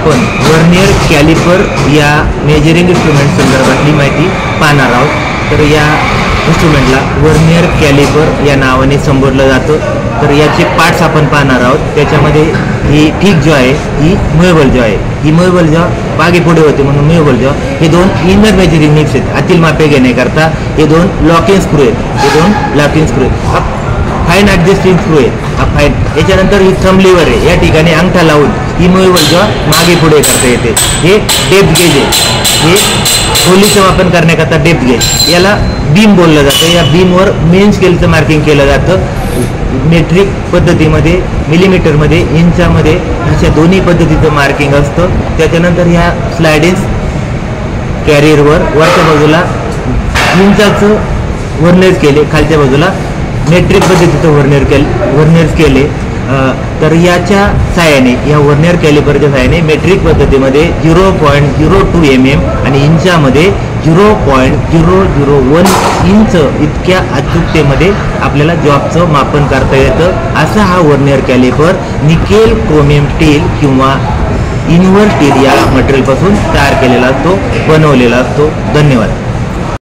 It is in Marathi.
आपण वर्नियर कॅलिपर या मेजरिंग इन्स्ट्रुमेंट संदर्भातली माहिती पाहणार आहोत। तर या इन्स्ट्रुमेंटला वर्नियर कॅलिपर या नावाने संबोधलं जातं। तर याचे पार्ट्स आपण पाहणार आहोत। त्याच्यामध्ये ही थिक जॉ आहे, ही मुव्हेबल जॉ आहे। ही मुव्हेबल जॉ मागे पुढे होते म्हणून मुव्हेबल जॉ। हे दोन इनर मेजरिंग निब्स आहेत, आतील मापे घेण्याकरता। हे दोन लॉकिंग स्क्रू आहेत, हे दोन लॉकिंग स्क्रू आहेत। फाईन ॲडजस्टिंग स्क्रू आहे, हा फाईन। याच्यानंतर ही थंब लिव्हर आहे, या ठिकाणी अंगठा लावून ही मुव्हेबल जॉ मागे पुढे करता येते। हे डेप्थ गेज आहे, हे खोलीचं मापन करण्याकरता डेप्थ गेज। याला बीम बोललं जातं। या बीमवर मेन स्केलचं मार्किंग केलं जातं। मेट्रिक पद्धतीमध्ये, मिलीमीटरमध्ये, इंचामध्ये अशा दोन्ही पद्धतीचं मार्किंग असतं। त्याच्यानंतर ह्या स्लायडिंग कॅरियरवर वरच्या बाजूला इंचाचं वर्नियर स्केल आहे, खालच्या बाजूला मेट्रिक पद्धतीचं वर्नियर स्केल आहे। तर याच्या साहाय्याने, या वर्नियर कॅलिपरच्या साहाय्याने मेट्रिक पद्धतीमध्ये 0.02 mm आणि इंचामध्ये 0.001 इंच इतक्या अचूकतेमध्ये आपल्याला जॉबचं मापन करता येतं। असा हा vernier calliper nickel chromium steel किंवा इन्व्हर स्टील या मटेरियलपासून तयार केलेला असतो, बनवलेला असतो। धन्यवाद।